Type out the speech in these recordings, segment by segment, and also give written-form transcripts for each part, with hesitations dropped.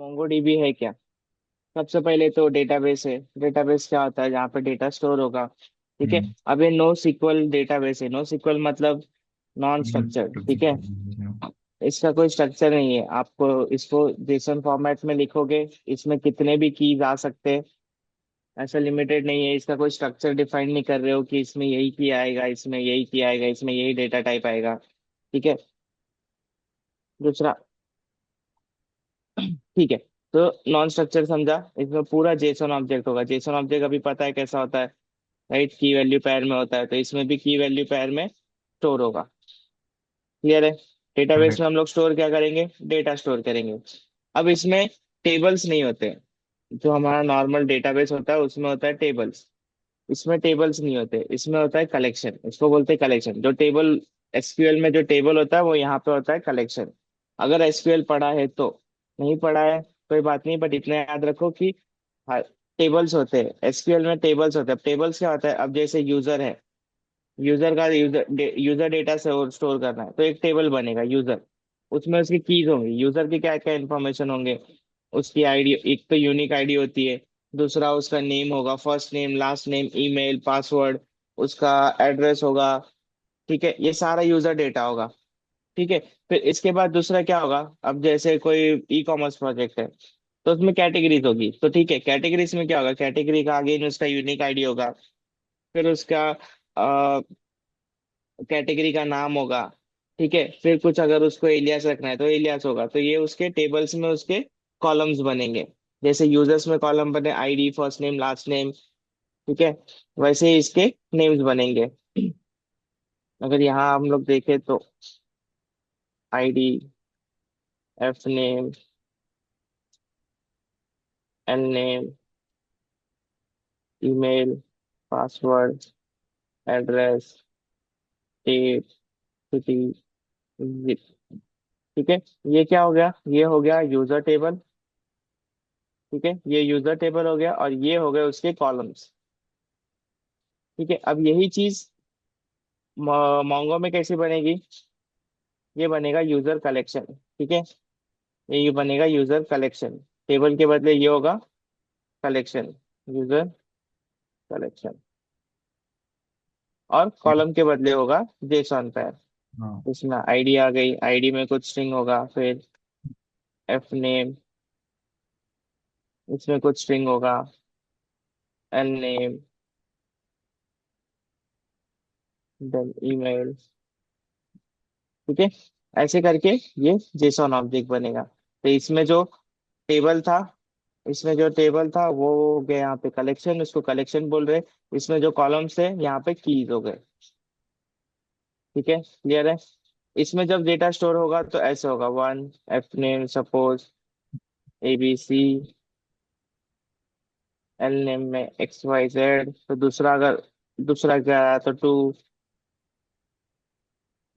MongoDB है क्या? सबसे पहले तो डेटाबेस है। डेटाबेस क्या होता है? जहाँ पे डेटा स्टोर होगा। ठीक है। हम्म। अब ये नो सिक्वल डेटाबेस है। नो सिक्वल मतलब नॉन स्ट्रक्चर्ड। ठीक है। इसका कोई स्ट्रक्चर नहीं है। आपको इसको जेसन फॉर्मेट में लिखोगे, इसमें कितने भी कीज आ सकते हैं। ऐसा लिमिटेड नहीं है। इसका कोई स्ट्रक्चर डिफाइन नहीं कर रहे हो कि इसमें यही की आएगा, इसमें यही की आएगा, इसमें यही डेटा टाइप आएगा। ठीक है। दूसरा, ठीक है, तो नॉन स्ट्रक्चर समझा। इसमें पूरा जेसन ऑब्जेक्ट होगा। जेसन ऑब्जेक्ट अभी पता है कैसा होता है, राइट? की वैल्यू पेयर में होता है, तो इसमें भी की वैल्यू पेयर में स्टोर होगा। क्लियर है? Database correct. में हम लोग स्टोर क्या करेंगे? डेटा स्टोर करेंगे। अब इसमें टेबल्स नहीं होते। जो हमारा नॉर्मल डेटाबेस होता है उसमें होता है टेबल्स। इसमें टेबल्स नहीं होते, इसमें होता है कलेक्शन। इसको बोलते हैं कलेक्शन। जो टेबल, एसक्यूएल में जो टेबल होता है वो यहाँ पे होता है कलेक्शन। अगर एसक्यूएल पढ़ा है तो, नहीं पढ़ा है कोई बात नहीं, बट इतना याद रखो कि हाँ, टेबल्स होते हैं एसक्यूएल में। टेबल्स होते हैं। टेबल्स क्या होता है? अब जैसे यूजर है, यूजर का यूजर डेटा से स्टोर करना है तो एक टेबल बनेगा यूजर। उसमें उसकी कीज होंगी। यूजर की क्या क्या इन्फॉर्मेशन होंगे? उसकी आईडी, एक तो यूनिक आईडी होती है। दूसरा उसका नेम होगा, first name, last name, email, password, उसका एड्रेस होगा। ठीक है, ये सारा यूजर डेटा होगा। ठीक है। फिर इसके बाद दूसरा क्या होगा? अब जैसे कोई ई कॉमर्स प्रोजेक्ट है तो उसमें कैटेगरीज होगी। तो ठीक है, कैटेगरीज में क्या होगा? कैटेगरी का आगे उसका यूनिक आईडी होगा। फिर उसका कैटेगरी का नाम होगा। ठीक है। फिर कुछ अगर उसको एलियास रखना है तो एलियास होगा। तो ये उसके टेबल्स में उसके कॉलम्स बनेंगे। जैसे यूजर्स में कॉलम बने ID, first name, last name. ठीक है। वैसे ही इसके नेम्स बनेंगे। अगर यहाँ हम लोग देखें तो ID, F name, N name, email, password, address, date, city, zip. ठीक है। ये क्या हो गया? ये हो गया यूजर टेबल। ठीक है, ये यूजर टेबल हो गया और ये हो गए उसके कॉलम्स। ठीक है। अब यही चीज मोंगो में कैसी बनेगी? ये बनेगा यूजर कलेक्शन। ठीक है। ये बनेगा यूजर कलेक्शन। टेबल के बदले ये होगा कलेक्शन, यूजर कलेक्शन। और कॉलम के बदले होगा जेसॉन पैर। हाँ। इसमें आईडी आ गई, आईडी में कुछ स्ट्रिंग होगा। फिर एफ नेम, इसमें कुछ स्ट्रिंग होगा। N name, then email. ठीक है। ऐसे करके ये जेसॉन ऑब्जेक्ट बनेगा। तो इसमें जो टेबल था वो हो गया यहाँ पे कलेक्शन, उसको कलेक्शन बोल रहे। इसमें जो कॉलम्स है यहाँ पे कीज हो गए। ठीक है, क्लियर है? इसमें जब डेटा स्टोर होगा तो ऐसे होगा, one, F name suppose, A B C, L name में एक्स वाई जेड। तो दूसरा, अगर दूसरा क्या आया तो two,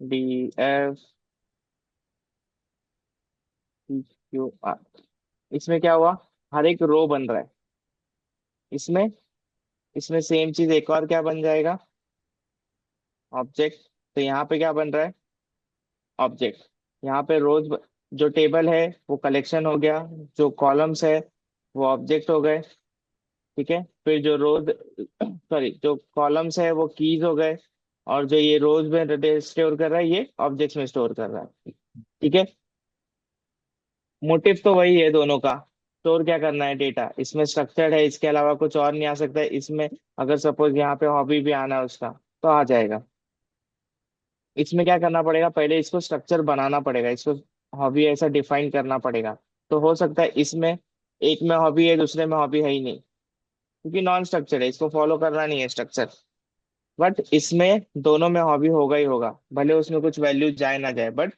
D, F, Q, R. इसमें क्या हुआ? हर एक रो बन रहा है। इसमें इसमें सेम चीज एक और क्या बन जाएगा? ऑब्जेक्ट। तो यहाँ पे क्या बन रहा है? ऑब्जेक्ट। यहाँ पे जो टेबल है वो कलेक्शन हो गया, जो कॉलम्स है वो ऑब्जेक्ट हो गए। ठीक है। फिर जो रोज सॉरी, जो कॉलम्स है वो कीज हो गए। और जो ये रोज में स्टोर कर रहा है ये ऑब्जेक्ट्स में स्टोर कर रहा है। ठीक है। मोटिव तो वही है दोनों का। स्टोर क्या करना है? डेटा। इसमें स्ट्रक्चर्ड है, इसके अलावा कुछ और नहीं आ सकता है इसमें। अगर सपोज यहाँ पे हॉबी भी आना है उसका तो आ जाएगा। इसमें क्या करना पड़ेगा? पहले इसको स्ट्रक्चर बनाना पड़ेगा। इसको हॉबी ऐसा डिफाइन करना पड़ेगा। तो हो सकता है इसमें एक में हॉबी है, दूसरे में हॉबी है ही नहीं, क्योंकि नॉन स्ट्रक्चर है, इसको फॉलो करना नहीं है स्ट्रक्चर। बट इसमें दोनों में हॉबी होगा ही होगा, भले उसमें कुछ वैल्यू जाए ना जाए, बट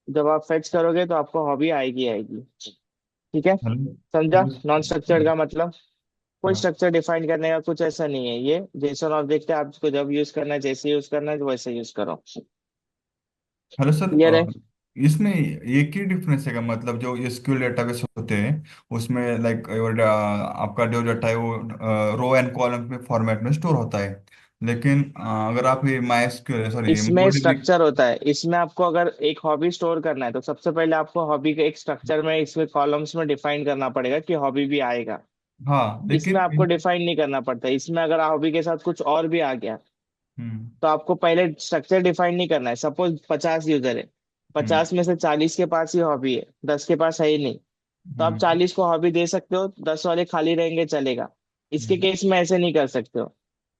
जब आप फेच करोगे तो आपको हॉबी आएगी आएगी। ठीक है। हेलो। समझा हेलो। नॉन स्ट्रक्चर्ड का मतलब? कोई हाँ। स्ट्रक्चर डिफाइन करने का कुछ ऐसा नहीं है। ये जेसन ऑब्जेक्ट है, आपको जब यूज करना है, जैसे यूज करना है वैसे यूज करो। Hello sir. क्लियर है? इसमें एक ही डिफरेंस है का मतलब जो एसक्यूएल डेटाबेस होते हैं उसमें लाइक आपका जो डाटा है वो रो एंड कॉलम में फॉर्मेट में स्टोर होता है। लेकिन अगर आप ये माई एसक्यूएल सॉरी इसमें मोंगोडीबी। स्ट्रक्चर होता है, इसमें आपको अगर एक हॉबी स्टोर करना है तो सबसे पहले आपको हॉबी के एक स्ट्रक्चर में इसमें कॉलम्स में डिफाइन करना पड़ेगा कि हॉबी भी आएगा। हाँ इसमें लेकिन आपको डिफाइन नहीं करना पड़ता, इसमें अगर हॉबी के साथ कुछ और भी आ गया हम्म तो आपको पहले स्ट्रक्चर डिफाइन नहीं करना है। सपोज 50 यूजर है, हम्म 50 में से 40 के पास ही हॉबी है, 10 के पास है ही नहीं, तो आप हम्म 40 को हॉबी दे सकते हो, 10 वाले खाली रहेंगे चलेगा। इसके हम्म। केस में ऐसे नहीं कर सकते हो,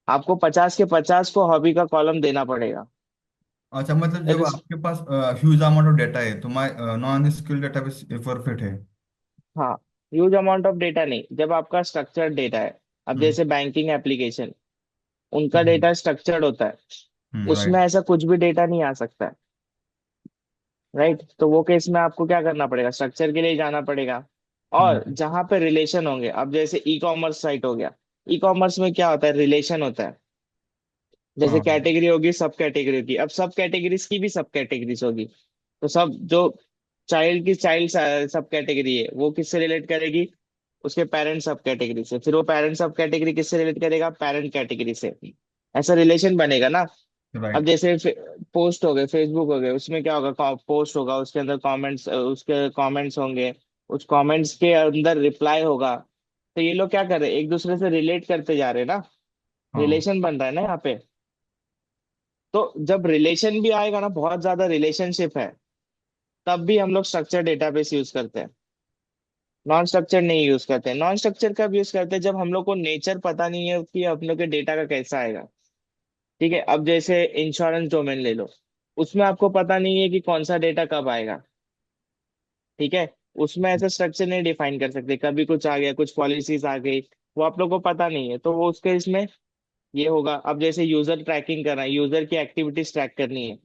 आपको 50 के 50 को हॉबी का कॉलम देना पड़ेगा। अच्छा, मतलब जब आपके पास ह्यूज अमाउंट ऑफ डेटा है तो my non skill database perfect है। हाँ, ह्यूज अमाउंट ऑफ डेटा नहीं, जब आपका स्ट्रक्चर्ड डेटा है। अब हम्म जैसे बैंकिंग एप्लीकेशन, उनका हम्म डेटा स्ट्रक्चर्ड होता है, उसमें राइट। ऐसा कुछ भी डेटा नहीं आ सकता है। राइट, तो वो केस में आपको क्या करना पड़ेगा, स्ट्रक्चर के लिए जाना पड़ेगा। और हम्म जहां पे रिलेशन होंगे, अब जैसे ई कॉमर्स साइट हो गया, ई कॉमर्स में क्या होता है, रिलेशन होता है। जैसे हाँ कैटेगरी होगी, सब कैटेगरी होगी, अब सब कैटेगरीज की भी सब कैटेगरीज होगी। तो सब जो चाइल्ड की चाइल्ड सब कैटेगरी है वो किससे रिलेट करेगी, उसके पेरेंट सब कैटेगरी से, फिर वो पेरेंट सब कैटेगरी किससे रिलेट करेगा, पेरेंट कैटेगरी से। ऐसा रिलेशन बनेगा ना। अब राइट। जैसे पोस्ट हो गए, फेसबुक हो गए, उसमें क्या होगा, पोस्ट होगा, उसके अंदर कमेंट्स, उसके कमेंट्स होंगे, उस कमेंट्स के अंदर रिप्लाई होगा। तो ये लोग क्या कर रहे हैं, एक दूसरे से रिलेट करते जा रहे हैं ना, हाँ रिलेशन बन रहा है ना यहाँ पे। तो जब रिलेशन भी आएगा ना, बहुत ज्यादा रिलेशनशिप है, तब भी हम लोग स्ट्रक्चर डेटाबेस यूज करते हैं, नॉन स्ट्रक्चर नहीं यूज करते हैं। नॉन स्ट्रक्चर कब यूज करते हैं, जब हम लोग को नेचर पता नहीं है कि हम लोग के डेटा का कैसा आएगा। ठीक है, अब जैसे इंश्योरेंस डोमेन ले लो, उसमें आपको पता नहीं है कि कौन सा डेटा कब आएगा। ठीक है, उसमें ऐसा स्ट्रक्चर नहीं डिफाइन कर सकते, कभी कुछ आ गया, कुछ पॉलिसीज आ गई, वो आप लोग को पता नहीं है, तो वो उसके इसमें ये होगा। अब जैसे यूजर ट्रैकिंग करना है, यूजर की एक्टिविटीज ट्रैक करनी है,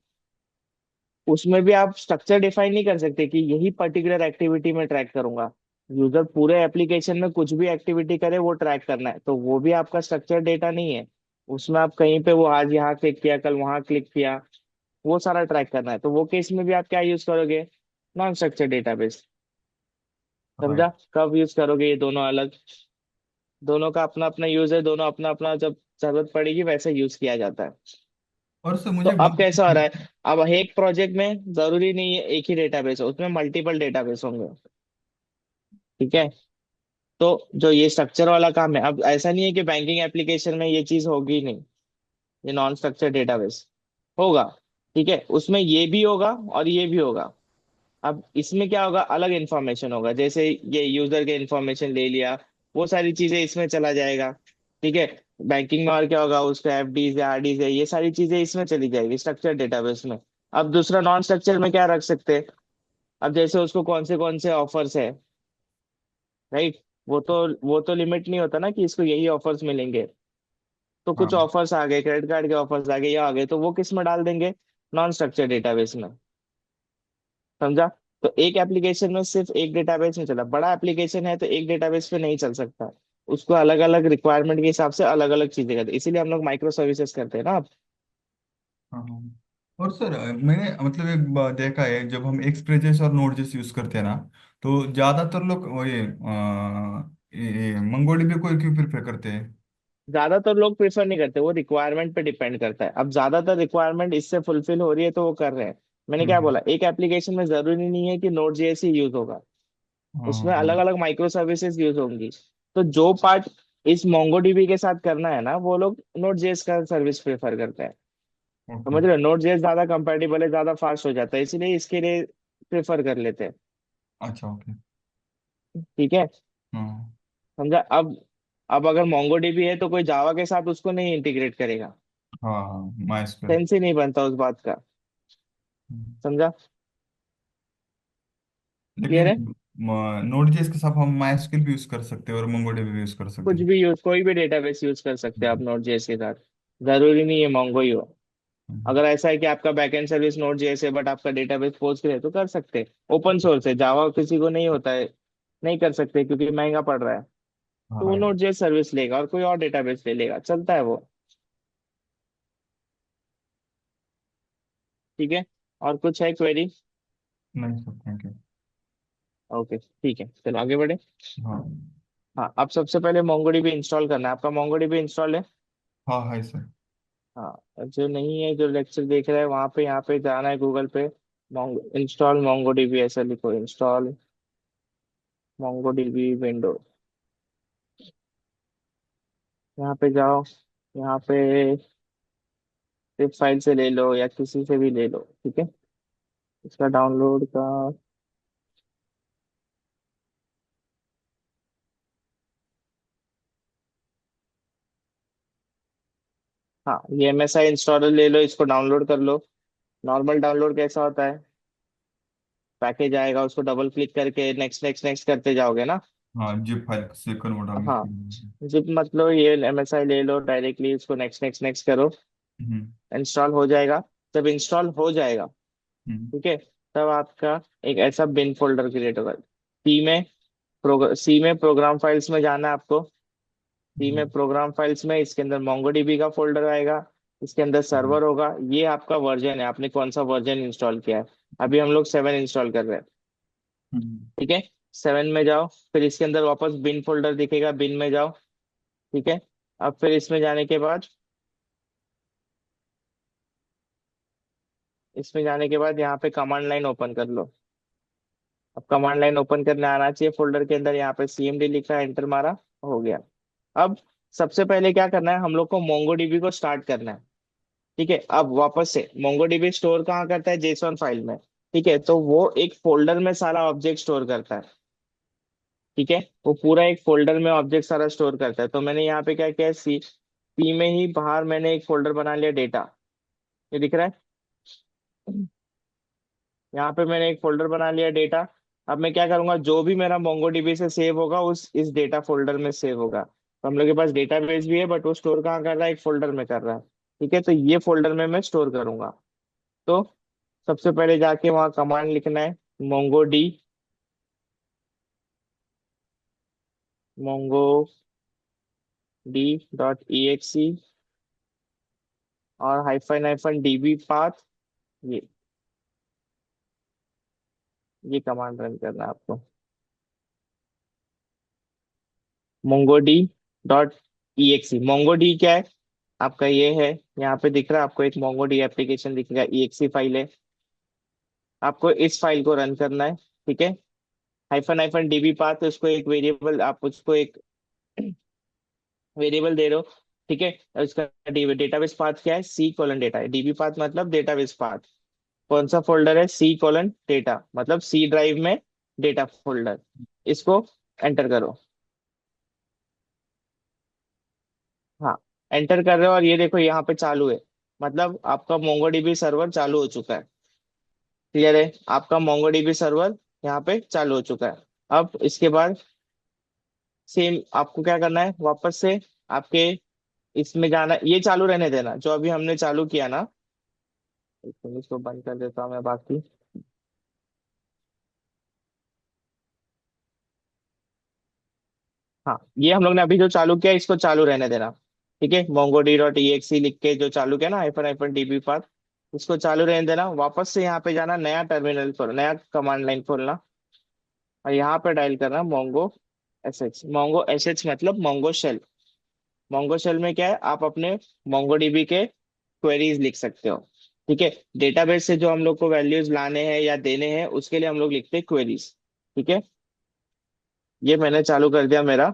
उसमें भी आप स्ट्रक्चर डिफाइन नहीं कर सकते कि यही पर्टिकुलर एक्टिविटी में ट्रैक करूंगा। यूजर पूरे एप्लीकेशन में कुछ भी एक्टिविटी करे वो ट्रैक करना है, तो वो भी आपका स्ट्रक्चर डेटा नहीं है। उसमें आप कहीं पे वो आज यहाँ क्लिक किया, कल वहां क्लिक किया, वो सारा ट्रैक करना है, तो वो केस में भी आप क्या यूज करोगे, नॉन स्ट्रक्चर डेटाबेस। समझा, राइट। कब यूज करोगे, ये दोनों अलग, दोनों का अपना अपना यूज है, दोनों अपना अपना जब जरूरत पड़ेगी वैसे यूज किया जाता है। और सर तो मुझे एक अब बात कैसा हो रहा पूछनी है, अब एक प्रोजेक्ट में जरूरी नहीं है एक ही डेटाबेस हो, उसमें मल्टीपल डेटाबेस होंगे। ठीक है, तो जो ये स्ट्रक्चर वाला काम है, अब ऐसा नहीं है कि बैंकिंग एप्लीकेशन में ये चीज होगी नहीं, ये नॉन स्ट्रक्चर डेटाबेस होगा। ठीक है, उसमें ये भी होगा और ये भी होगा। अब इसमें क्या होगा, अलग इंफॉर्मेशन होगा, जैसे ये यूजर के इंफॉर्मेशन ले लिया, वो सारी चीजें इसमें चला जाएगा। ठीक है, बैंकिंग में और क्या होगा, उसका एफडीज है, आरडीज है, ये सारी चीजें इसमें चली जाएगी स्ट्रक्चर डेटाबेस में। अब दूसरा नॉन स्ट्रक्चर में क्या रख सकते हैं, अब जैसे उसको कौन से ऑफर्स है, राइट, वो तो लिमिट नहीं होता ना कि इसको यही ऑफर्स मिलेंगे। तो कुछ हाँ ऑफर्स आ गए, क्रेडिट कार्ड के ऑफर्स आ गए, ये आ गए, तो वो किस में डाल देंगे, नॉन स्ट्रक्चर डेटाबेस में। समझा, तो एक एप्लीकेशन में सिर्फ एक डेटाबेस नहीं चला, बड़ा एप्लीकेशन है तो एक डेटाबेस पे नहीं चल सकता, उसको अलग अलग रिक्वायरमेंट के हिसाब से अलग अलग चीजें करते हैं, इसीलिए हम लोग माइक्रो सर्विसेज करते हैं ना अब। हाँ हाँ। और सर मैंने मतलब एक देखा है जब हम एक्सप्रेसेस और नोटजेस यूज करते हैं ना, तो ज्यादातर लोग वो ये मंगोडीबी को क्यों प्रेफर करते हैं। ज्यादातर लोग प्रेफर नहीं करते, वो रिक्वायरमेंट पे डिपेंड करता है। अब ज्यादातर रिक्वायरमेंट इससे फुलफिल हो रही है तो वो कर रहे हैं। मैंने क्या हम्म बोला, एक एप्लीकेशन में जरूरी नहीं है कि नोड जेएस ही यूज होगा, हाँ उसमें हाँ। अलग अलग माइक्रो सर्विसेज यूज होंगी। तो जो पार्ट इस मोंगोडीबी के साथ करना है ना, वो लोग नोड जेएस का सर्विस प्रेफर करते हैं। ओके। समझ रहे हो, नोड जेएस ज्यादा कंपेटेबल है, ज्यादा फास्ट हो जाता है, इसीलिए इसके लिए प्रेफर कर लेते हैं। अच्छा ओके। ठीक है, हाँ समझा। अब अगर मोंगोडीबी है तो कोई जावा के साथ उसको नहीं इंटीग्रेट करेगा, हाँ हाँ माई स्क्वेयर। सेंस ही नहीं बनता उस बात का। समझा, क्लियर लेकिन है। नोड जेएस के साथ हम माई स्क्वेयर भी यूज कर सकते हैं और मंगोडीबी भी यूज कर सकते कुछ हैं। भी यूज, कोई भी डेटाबेस यूज कर सकते हैं आप हम्म, नोड जेएस के साथ, जरूरी नहीं है मोंगो ही हो। हम्म, अगर ऐसा है कि आपका बैकएंड सर्विस नोड जेएस है बट आपका डेटाबेस पोस्टग्रे है तो कर सकते हैं, ओपन सोर्स है, जावा किसी को नहीं होता है, नहीं कर सकते क्योंकि महंगा पड़ रहा है, हाँ तो वो राइट। नोड जेएस सर्विस लेगा और कोई और डेटाबेस ले लेगा, चलता है वो। ठीक है, और कुछ है क्वेरी। नहीं सर थैंक यू। ओके ठीक है, चलो आगे बढ़े। हाँ हाँ, अब सबसे पहले मोंगोडीबी इंस्टॉल करना है, आपका मोंगोडीबी इंस्टॉल है। हाँ हाय सर। हाँ, जो नहीं है, जो लेक्चर देख रहा है वहां पे, यहाँ पे जाना है गूगल पे, इंस्टॉल मोंगो डीबी ऐसा लिखो, इंस्टॉल मोंगो डीबी विंडो। यहाँ पे जाओ, यहाँ पे जिप फाइल से ले लो या किसी से भी ले लो, ठीक है। इसका डाउनलोड का, हाँ, ये MSI इंस्टॉलर ले लो, इसको डाउनलोड कर लो। नॉर्मल डाउनलोड कैसा होता है, पैकेज आएगा, उसको डबल क्लिक करके नेक्स्ट नेक्स्ट नेक्स्ट करते जाओगे ना। हाँ, जिप फाइल से कन्वर्ट होंगे हाँ, फिर। जिप मतलब ये MSI ले लो, डायरेक्टली उसको नेक्स्ट नेक्स्ट नेक्स्ट करो, हम्म। इंस्टॉल हो जाएगा। जब इंस्टॉल हो जाएगा, हम्म। ठीक है, तब आपका एक ऐसा बिन फोल्डर क्रिएट होगा। सी में प्रोग्राम फाइल्स में जाना है आपको। सी में हम्म। प्रोग्राम फाइल्स में, इसके अंदर मोंगोडीबी का फोल्डर आएगा, इसके अंदर हम्म। सर्वर होगा। ये आपका वर्जन है, आपने कौन सा वर्जन इंस्टॉल किया है। अभी हम लोग 7 इंस्टॉल कर रहे हैं, हम्म। ठीक है। 7 में जाओ, फिर इसके अंदर वापस बिन फोल्डर दिखेगा, बिन में जाओ, ठीक है। अब फिर इसमें जाने के बाद, यहाँ पे कमांड लाइन ओपन कर लो। अब कमांड लाइन ओपन करने आना चाहिए फोल्डर के अंदर, यहाँ पे CMD लिखा है, एंटर मारा, हो गया। अब सबसे पहले क्या करना है, हम लोग को मोंगोडीबी को स्टार्ट करना है, ठीक है। अब वापस से मोंगोडीबी स्टोर कहाँ करता है, जेसॉन फाइल में, ठीक है। तो वो एक फोल्डर में सारा ऑब्जेक्ट स्टोर करता है, ठीक है। वो पूरा एक फोल्डर में ऑब्जेक्ट सारा स्टोर करता है। तो मैंने यहाँ पे क्या किया है, सी में ही बाहर मैंने एक फोल्डर बना लिया, डेटा, ये दिख रहा है। यहाँ पे मैंने एक फोल्डर बना लिया, डेटा। अब मैं क्या करूंगा, जो भी मेरा मोंगोडीबी से सेव होगा उस इस डेटा फोल्डर में सेव होगा। तो हम लोग के पास डेटाबेस भी है, बट वो स्टोर कहाँ कर रहा है, एक फोल्डर में कर रहा है, ठीक है। तो ये फोल्डर में मैं स्टोर करूंगा। तो सबसे पहले जाके वहाँ कमांड लिखना है, Mongo D, Mongo D dot E और हाइफन हाइफन डीबी पाथ, ये ये कमांड रन करना है आपको। मोंगोडी डॉट ई मोंगोडी क्या है आपका, ये है, यहाँ पे दिख रहा है आपको, एक मोंगोडी एप्लीकेशन दिखेगा, EXE फाइल है। आपको इस फाइल को रन करना है, ठीक है। हाइफन हाइफन डीबी पाथ, उसको एक वेरिएबल, आप उसको एक वेरिएबल दे रहे हो, ठीक है। और उसका डेटाबेस पाथ क्या है, C:डेटा है। डीबी पाथ मतलब डेटाबेस पाथ। कौन सा फोल्डर है, C:डेटा, मतलब C ड्राइव में डेटा फोल्डर। इसको एंटर करो। हाँ, एंटर कर रहे हो, और ये देखो यहाँ पे चालू है, मतलब आपका मोंगोडीबी सर्वर चालू हो चुका है। क्लियर है, आपका मोंगोडीबी सर्वर यहाँ पे चालू हो चुका है। अब इसके बाद सेम आपको क्या करना है, वापस से आपके इसमें जाना, ये चालू रहने देना जो अभी हमने चालू किया ना। एक मिनट, इसको बंद कर देता हूँ मैं बाकी। हाँ, ये हम लोग ने अभी जो चालू किया इसको चालू रहने देना, ठीक है। mongodb.exe लिख के जो चालू किया ना, हाइफन हाइफन डीबी पाथ, इसको चालू रहने देना। वापस से यहाँ पे जाना, नया टर्मिनल खोल, नया कमांड लाइन खोलना, और यहाँ पे डायल करना मोंगो एसएच मतलब मोंगो शेल। मोंगो शेल में क्या है, आप अपने मोंगोडीबी के क्वेरीज लिख सकते हो, ठीक है। डेटाबेस से जो हम लोग को वैल्यूज लाने हैं या देने हैं, उसके लिए हम लोग लिखते हैं क्वेरीज, ठीक है। ये मैंने चालू कर दिया मेरा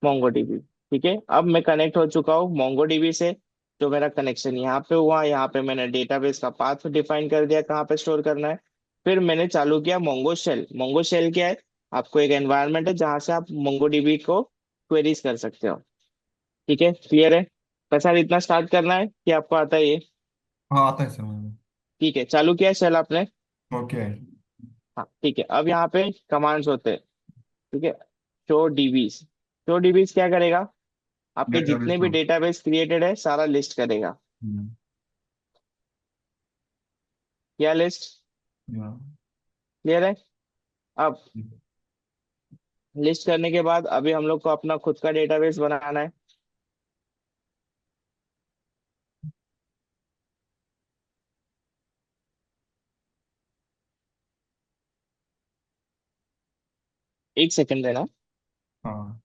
मोंगोडीबी, ठीक है। अब मैं कनेक्ट हो चुका हूँ मोंगोडीबी से। जो मेरा कनेक्शन यहाँ पे हुआ, यहाँ पे मैंने डेटाबेस का पाथ डिफाइन कर दिया, कहाँ पे स्टोर करना है। फिर मैंने चालू किया मोंगो शेल। मोंगो शेल क्या है, आपको एक एनवायरनमेंट है जहाँ से आप मोंगोडीबी को क्वेरीज कर सकते हो, ठीक है। क्लियर है, बस यार इतना स्टार्ट करना है कि आपको आता है ये। हाँ, आता है सर मुझे। ठीक है, चालू किया है शेल आपने। ओके। हाँ, ठीक है। अब यहाँ पे कमांड्स होते हैं, ठीक है। शो डीबीज क्या करेगा, आपके डेटाबेस जितने भी को। डेटाबेस क्रिएटेड है सारा लिस्ट करेगा। हम्म। क्या लिस्ट, या। क्लियर है। अब लिस्ट करने के बाद अभी हम लोग को अपना खुद का डेटाबेस बनाना है। एक सेकंड देना। हाँ।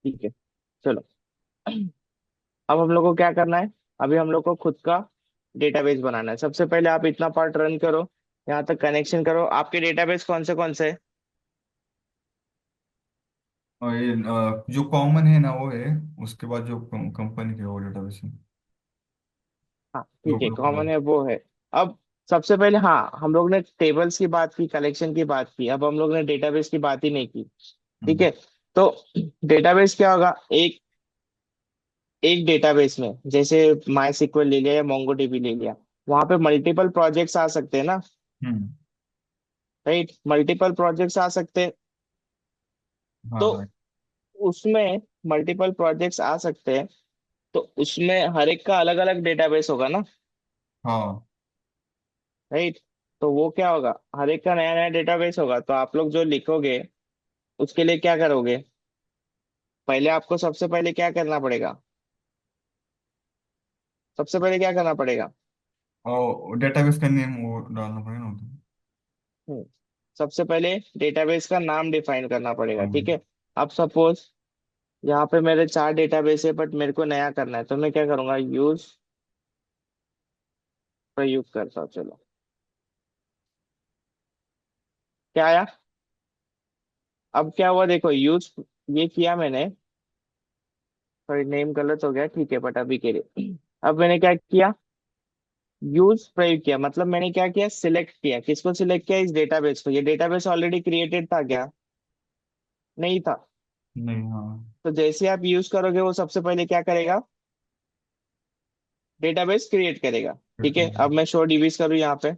ठीक है, चलो। अब हम लोग को क्या करना है? अभी हम लोग को खुद का डेटाबेस बनाना है। सबसे पहले आप इतना पार्ट रन करो, यहाँ तक कनेक्शन करो। आपके डेटाबेस कौन से हैं? और ये जो कॉमन है ना वो है, उसके बाद जो कंपनी के वो डेटाबेस है, हाँ ठीक है, लोकल वाला। कॉमन है वो है। अब सबसे पहले, हाँ, हम लोग ने टेबल्स की बात की, कलेक्शन की बात की, अब हम लोग ने डेटाबेस की बात ही नहीं की। ठीक हम्म। है, तो डेटाबेस क्या होगा? एक एक डेटाबेस में, जैसे माई सिक्वल ले लिया या मोंगोडीबी ले लिया, वहां पे मल्टीपल प्रोजेक्ट्स आ सकते हैं ना, हम्म। राइट? मल्टीपल प्रोजेक्ट्स आ सकते हैं। हाँ तो राइट। उसमें मल्टीपल प्रोजेक्ट्स आ सकते हैं, तो उसमें हर एक का अलग अलग डेटाबेस होगा ना, हाँ। राइट? तो वो क्या होगा, हर एक का नया नया डेटाबेस होगा। तो आप लोग जो लिखोगे उसके लिए क्या करोगे? पहले आपको सबसे पहले क्या करना पड़ेगा? सबसे पहले क्या करना पड़ेगा? और डेटाबेस का नेम वो डालना पड़ेगा ना उधर। हम्म, सबसे पहले डेटाबेस का नाम डिफाइन करना पड़ेगा, हाँ। ठीक है? अब सपोज यहाँ पे मेरे 4 डेटाबेस है, बट मेरे को नया करना है, तो मैं क्या करूंगा? यूज प्रयुक्त करता हूँ, चलो। क्या आया? अब क्या हुआ देखो, यूज ये किया मैंने। सॉरी, नेम गलत हो गया, ठीक है, बट अभी के लिए अब मैंने क्या किया? यूज प्रयोग किया, मतलब मैंने क्या किया? सिलेक्ट किया। किसको सिलेक्ट किया? इस डेटाबेस को। ये डेटाबेस ऑलरेडी क्रिएटेड था क्या? नहीं था। नहीं। हाँ। तो जैसे आप यूज करोगे, वो सबसे पहले क्या करेगा? डेटाबेस क्रिएट करेगा। ठीक है, अब मैं शो डीबीज करूँ यहाँ पे,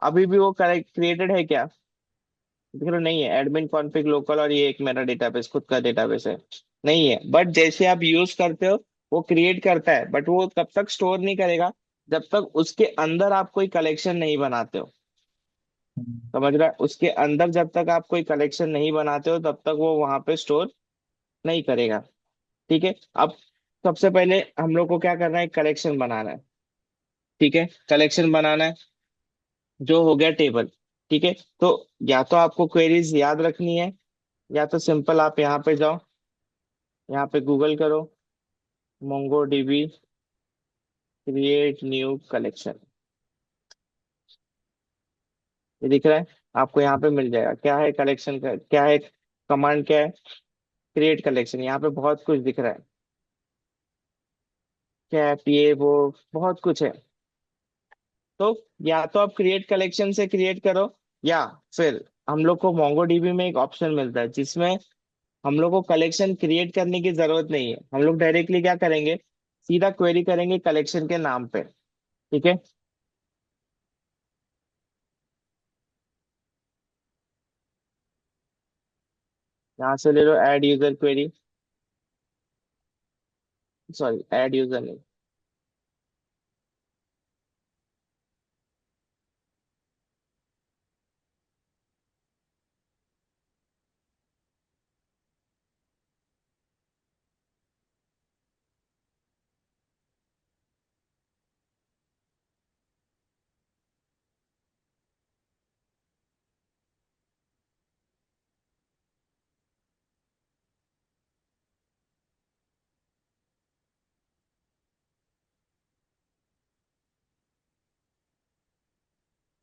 अभी भी वो करेक्ट क्रिएटेड है क्या? देख रहे हो, नहीं है। एडमिन कॉन्फ़िग लोकल, और ये एक मेरा डेटाबेस, खुद का डेटाबेस है, नहीं है। बट जैसे आप यूज करते हो, वो क्रिएट करता है, बट वो तब तक स्टोर नहीं करेगा जब तक उसके अंदर आप कोई कलेक्शन नहीं बनाते हो। हम्म। समझ रहा है? उसके अंदर जब तक आप कोई कलेक्शन नहीं बनाते हो, तब तक वो वहां पे स्टोर नहीं करेगा। ठीक है, अब सबसे पहले हम लोग को क्या करना है? कलेक्शन बनाना है। ठीक है, कलेक्शन बनाना है, जो हो गया टेबल। ठीक है, तो या तो आपको क्वेरीज याद रखनी है, या तो सिंपल आप यहाँ पे जाओ, यहाँ पे गूगल करो, Mongo dB create new collection. ये दिख रहा है आपको? यहाँ पे मिल जाएगा। क्या है कलेक्शन का, क्या है कमांड, क्या है? Create collection. यहाँ पे बहुत कुछ दिख रहा है, कैप, ये वो, बहुत कुछ है। तो या तो आप क्रिएट कलेक्शन से क्रिएट करो, या फिर हम लोग को मोंगोडीबी में एक ऑप्शन मिलता है जिसमें हम लोग को कलेक्शन क्रिएट करने की जरूरत नहीं है। हम लोग डायरेक्टली क्या करेंगे? सीधा क्वेरी करेंगे कलेक्शन के नाम पे। ठीक है, यहाँ से ले लो, add user query, sorry, add user नहीं।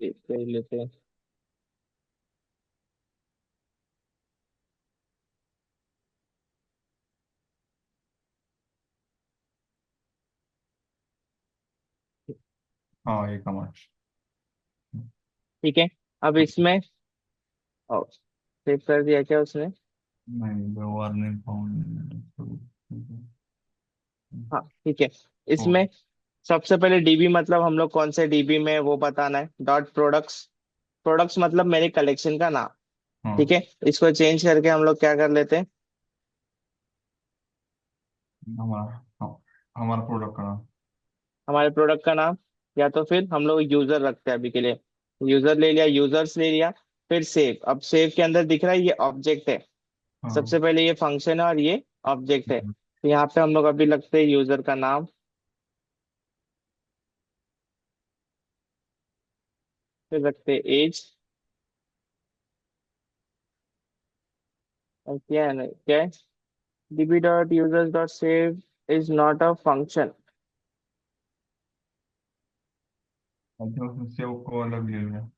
कर लेते हैं। हाँ ये कमांड। ठीक है, अब इसमें सेव कर दिया क्या उसने? नहीं, व्यवहार नहीं फाउंड। हाँ ठीक है, ओ। इसमें सबसे पहले डीबी मतलब हम लोग कौन से डीबी में, वो बताना है। डॉट प्रोडक्ट्स, प्रोडक्ट्स मतलब मेरे कलेक्शन का नाम। ठीक हाँ। है, इसको चेंज करके हम लोग क्या कर लेते हैं? हमारा, हाँ, हमारा प्रोडक्ट का नाम। हमारे प्रोडक्ट का नाम, या तो फिर हम लोग यूजर रखते हैं अभी के लिए। यूजर ले लिया, यूजर्स ले लिया। फिर सेव। अब सेव के अंदर दिख रहा है ये ऑब्जेक्ट है। हाँ। सबसे पहले ये फंक्शन है और ये ऑब्जेक्ट है। तो यहाँ पे हम लोग अभी लगते हैं यूजर का नाम, फिर रखते हैं एज, क्या है नहीं क्या है? db dot users dot save is not a function. मतलब उसमें सेव को अलग ले लिया।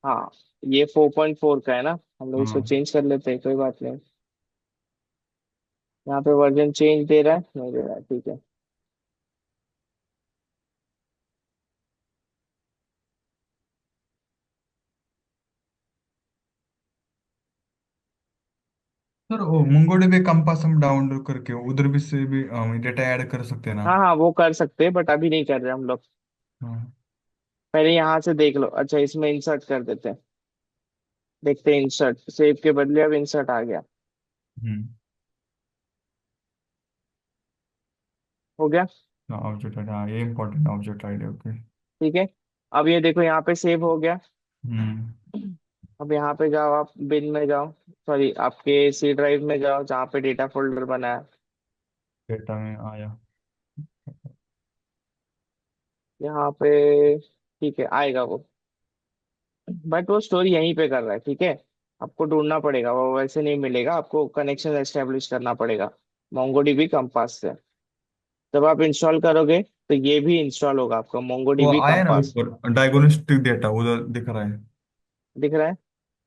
हाँ, ये 4.4 का है ना, हम लोग इसको हाँ चेंज कर लेते हैं, कोई बात नहीं। यहाँ पे वर्जन चेंज दे रहा है, नहीं दे रहा है, ठीक है। सर, वो MongoDB कंपास हम डाउनलोड करके उधर भी से भी डेटा ऐड कर सकते हैं ना? हाँ हाँ, वो कर सकते हैं बट अभी नहीं कर रहे हम लोग। हाँ। पहले यहाँ से देख लो। अच्छा, इसमें इंसर्ट कर देते हैं। देखते हैं, इंसर्ट सेव के बदले अब इंसर्ट आ गया। हम्म। हो गया। ऑब्जेक्ट आईडी, हाँ ये इम्पोर्टेंट, ऑब्जेक्ट आईडी, ओके। ठीक है। अब ये देखो यहाँ पे सेव हो गया। हम्म। अब यहाँ पे जाओ, आप बिन में जाओ, सॉरी आपके सी ड्राइव में जाओ जहाँ पे डेटा फोल्डर बना है। डेटा में आया। यहाँ पे ठीक है, आएगा वो। बट वो स्टोर यहीं पे कर रहा है, ठीक है। आपको ढूंढना पड़ेगा, वो वैसे नहीं मिलेगा, आपको कनेक्शन एस्टेब्लिश करना पड़ेगा मोंगोडीबी कंपास से। जब आप इंस्टॉल करोगे तो ये भी इंस्टॉल होगा आपका वो मोंगोडीबी आया ना कंपास। ऊपर डायग्नोस्टिक डेटा उधर दिख रहा है। दिख रहा है?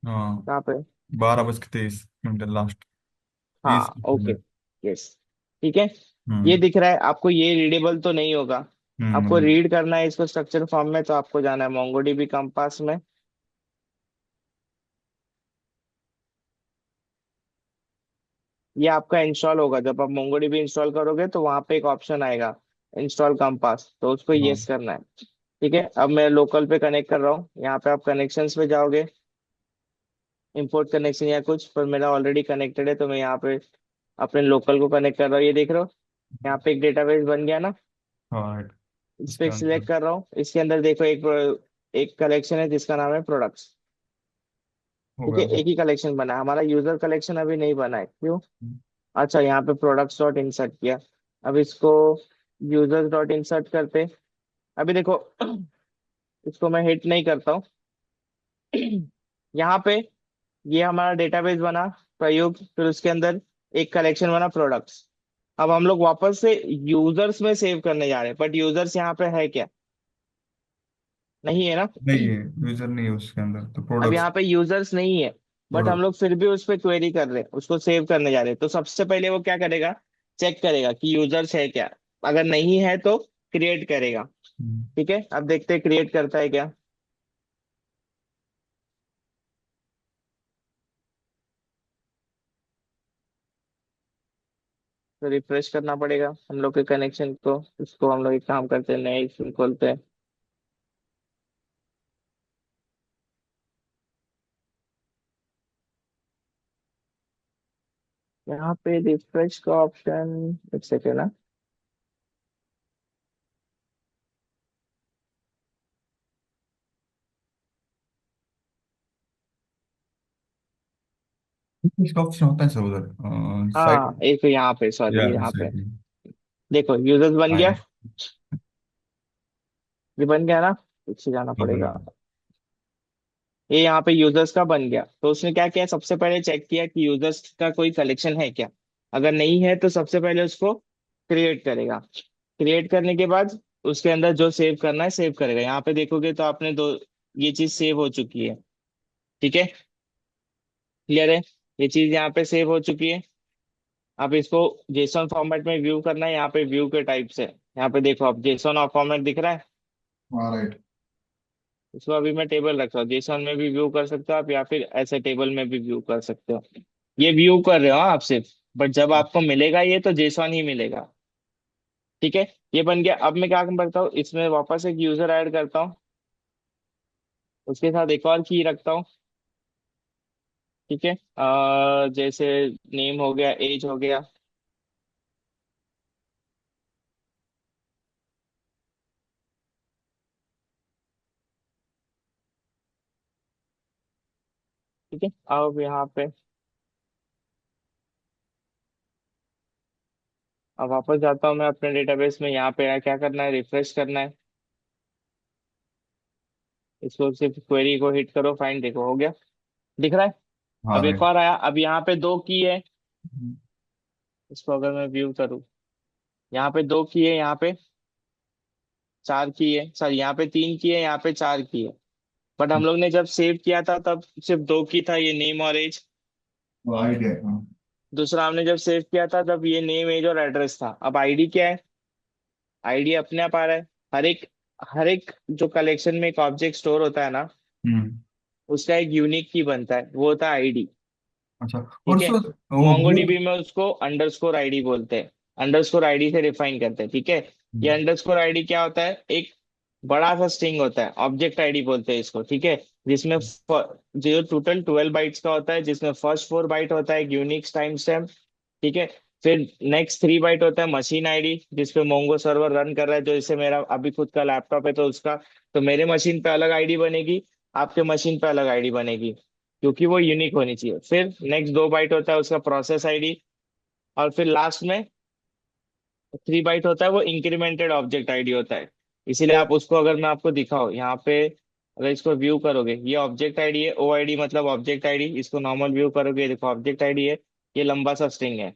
हाँ। कहाँ पे? 12:23 लास्ट। तीस हाँ, ओके। Minute yes. ठीक है। ये हम्म। दिख रहा है आपको, ये रीडेबल तो नहीं होगा। आपको वही। रीड करना है इसको स्ट्रक्चर फॉर्म में, तो आपको जाना है मोंगोडीबी कंपास में। ये आपका इंस्टॉल होगा, जब आप मोंगोडीबी इंस्टॉल करोगे तो वहां पे एक ऑप्शन आएगा, इंस्टॉल कंपास, तो उसको हाँ यस करना है। ठीक है, अब मैं लोकल पे कनेक्ट कर रहा हूँ, यहाँ पे आप कनेक्शंस पे जाओगे, इंपोर्ट कनेक्शन या कुछ, पर मेरा ऑलरेडी कनेक्टेड है तो मैं यहाँ पे अपने लोकल को कनेक्ट कर रहा हूँ। ये देख रहे हो, यहाँ पे एक डेटाबेस बन गया ना। हाँ। इस इसके पे अंदर। सिलेक्ट कर रहा हूँ, इसके अंदर देखो एक एक कलेक्शन है जिसका नाम है प्रोडक्ट्स। हो ठीक है, गया। एक ही कलेक्शन बना है, हमारा यूजर कलेक्शन अभी नहीं बना है, क्यों? हम्म। अच्छा, यहाँ पे प्रोडक्ट्स डॉट इंसर्ट किया। अब इसको यूजर्स डॉट इंसर्ट करते। अभी देखो, इसको मैं हिट नहीं करता हूँ। यहाँ पे ये हमारा डेटाबेस बना, प्रयोग, फिर उसके अंदर एक कलेक्शन बना प्रोडक्ट्स। अब हम लोग वापस से यूजर्स में सेव करने जा रहे हैं, बट यूजर्स यहाँ पे है क्या? नहीं है ना। नहीं है, यूजर नहीं है उसके अंदर, तो अब प्रोडक्ट्स। यहाँ पे यूजर्स नहीं है, बट हम प्रोडक्ट। लोग फिर भी उस पर क्वेरी कर रहे हैं, उसको सेव करने जा रहे हैं, तो सबसे पहले वो क्या करेगा? चेक करेगा कि यूजर्स है क्या। अगर नहीं है तो क्रिएट करेगा। ठीक है, अब देखते हैं क्रिएट करता है क्या। तो रिफ्रेश करना पड़ेगा हम लोग के कनेक्शन को। उसको हम लोग एक काम करते हैं, नए इसमें खोलते हैं। यहाँ पे रिफ्रेश का ऑप्शन, एक सेकेंड ना। इसका ऑप्शन होता है सर उधर साइट। हाँ, एक यहाँ पे, सॉरी, या यहाँ पे साइट में देखो यूजर्स बन गया। आया। ये बन गया ना, पीछे जाना हो गया। पड़ेगा। ये यहाँ पे यूजर्स का बन गया, तो उसने क्या किया, सबसे पहले चेक किया कि यूजर्स का कोई कलेक्शन है क्या। अगर नहीं है तो सबसे पहले उसको क्रिएट करेगा। क्रिएट करने के बाद उसके अंदर जो सेव करना है सेव करेगा। यहाँ पे देखोगे तो आपने दो, ये चीज सेव हो चुकी है। ठीक है, क्लियर है? ये चीज यहाँ पे सेव हो चुकी है। अब इसको जेसॉन फॉर्मेट में व्यू करना है, यहाँ पे व्यू के टाइप से, यहाँ पे देखो अब जेसॉन फॉर्मेट दिख रहा है। हाँ राइट। इसको अभी मैं टेबल रख रहा हूँ, जेसॉन में भी व्यू कर सकते हो आप, या फिर ऐसे टेबल में भी व्यू कर सकते हो। ये व्यू कर रहे हो आप सिर्फ, बट जब आपको मिलेगा ये तो जेसॉन ही मिलेगा। ठीक है, ये बन गया। अब मैं क्या करता हूँ, इसमें वापस एक यूजर ऐड करता हूँ, उसके साथ एक और की रखता हूँ। ठीक है, जैसे नेम हो गया, एज हो गया। ठीक है, अब यहाँ पे, अब वापस जाता हूँ मैं अपने डेटाबेस में, यहाँ पे क्या करना है, रिफ्रेश करना है। इसको सिर्फ क्वेरी को हिट करो, फाइंड, देखो हो गया, दिख रहा है। हाँ अब एक राइट। और आया, अब यहाँ पे दो की है, इसको अगर मैं व्यू करूँ, यहाँ पे दो की है, यहाँ पे चार की है, सॉरी यहाँ पे तीन की है, यहाँ पे चार की है। बट हम लोग ने जब सेव किया था तब सिर्फ दो की था, ये नेम और एज। आइडिया, हाँ। दूसरा हमने जब सेव किया था तब ये नेम एज और एड्रेस था। अब आईडी क्या है? आईडी अपने आप आ रहा है। हर एक जो कलेक्शन में एक ऑब्जेक्ट स्टोर होता है ना, हम्म। उसका एक यूनिक की बनता है, वो होता है आईडी। अच्छा। और ठीक है। सर वो मोंगोडीबी में उसको अंडरस्कोर आईडी बोलते हैं, अंडरस्कोर आईडी से डिफाइन करते हैं। ठीक है। ये अंडरस्कोर आईडी क्या होता है? एक बड़ा सा स्ट्रिंग होता है, ऑब्जेक्ट आईडी बोलते हैं इसको। ठीक है। जिसमें जो टोटल 12 बाइट्स का होता है, जिसमें फर्स्ट 4 बाइट होता है यूनिक टाइम स्टैम्प। ठीक है। फिर नेक्स्ट 3 बाइट होता है मशीन आईडी, जिसपे मोंगो सर्वर रन कर रहा है, जो जैसे मेरा अभी खुद का लैपटॉप है तो उसका, तो मेरे मशीन पे अलग आईडी बनेगी, आपके मशीन पे अलग आईडी बनेगी, क्योंकि वो यूनिक होनी चाहिए। फिर नेक्स्ट 2 बाइट होता है उसका प्रोसेस आईडी। और फिर लास्ट में 3 बाइट होता है वो इंक्रीमेंटेड ऑब्जेक्ट आईडी होता है। इसीलिए आप उसको, अगर मैं आपको दिखाऊं यहाँ पे, अगर इसको व्यू करोगे, ये ऑब्जेक्ट आईडी है, ओ आईडी मतलब ऑब्जेक्ट आईडी, इसको नॉर्मल व्यू करोगे, देखो ऑब्जेक्ट आईडी है, ये लंबा सा स्ट्रिंग है।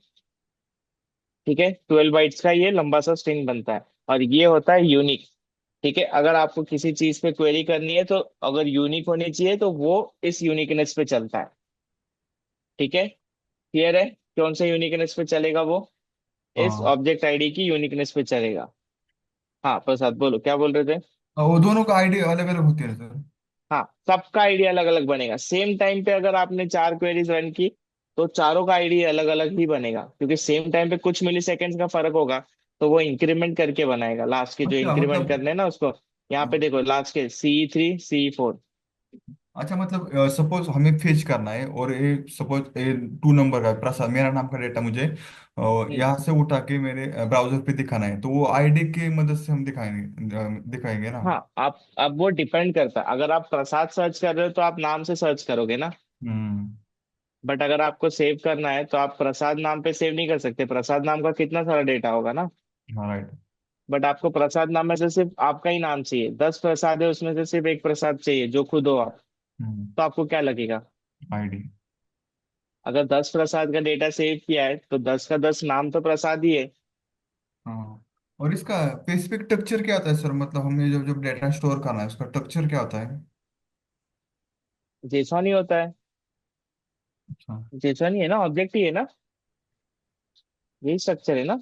ठीक है। 12 बाइट्स का ये लंबा सा स्ट्रिंग बनता है, और ये होता है यूनिक। ठीक है। अगर आपको किसी चीज पे क्वेरी करनी है तो अगर यूनिक होनी चाहिए तो वो इस यूनिकनेस पे चलता है। ठीक है। क्लियर है? कौन सा यूनिकनेस पे चलेगा वो? इस हाँ। ऑब्जेक्ट आईडी की यूनिकनेस पे चलेगा। हाँ प्रसाद बोलो, क्या बोल रहे थे? वो दोनों का आईडी अलग अलग होती है सर? हाँ, सबका आईडी अलग अलग बनेगा। सेम टाइम पे अगर आपने चार क्वेरीज रन की तो चारों का आईडी अलग अलग ही बनेगा, क्योंकि सेम टाइम पे कुछ मिली सेकेंड्स का फर्क होगा, तो वो इंक्रीमेंट करके बनाएगा लास्ट के, जो अच्छा इंक्रीमेंट मतलब, करने हैं ना उसको। यहाँ पे देखो लास्ट के C3 C4। अच्छा मतलब सपोज हमें फेच करना है, और ये सपोज ये 2 नंबर का प्रसाद मेरा नाम का डेटा मुझे यहाँ से उठा के मेरे ब्राउजर पे दिखाना है, तो वो आईडी की मदद से हम दिखाएंगे ना? हाँ, आप, अब वो डिपेंड करता है, अगर आप प्रसाद सर्च कर रहे हो तो आप नाम से सर्च करोगे ना। हम्म। बट अगर आपको सेव करना है तो आप प्रसाद नाम पे सेव नहीं कर सकते, प्रसाद नाम का कितना सारा डेटा होगा ना। हाँ राइट। बट आपको प्रसाद नाम में से सिर्फ आपका ही नाम चाहिए, 10 प्रसाद है उसमें से सिर्फ एक प्रसाद चाहिए जो खुद हो आप, हम्म। तो आपको क्या लगेगा? आईडी। अगर 10 प्रसाद का डेटा सेव किया है तो 10 का 10 नाम तो प्रसाद ही है। हाँ। और इसका स्पेसिफिक स्ट्रक्चर क्या होता है सर? मतलब हमें जब जब डेटा स्टोर करना है उसका स्ट्रक्चर क्या होता है? जेसॉन ही होता है। अच्छा। जेसॉन ही है ना, ऑब्जेक्ट ही है ना, यही स्ट्रक्चर है ना।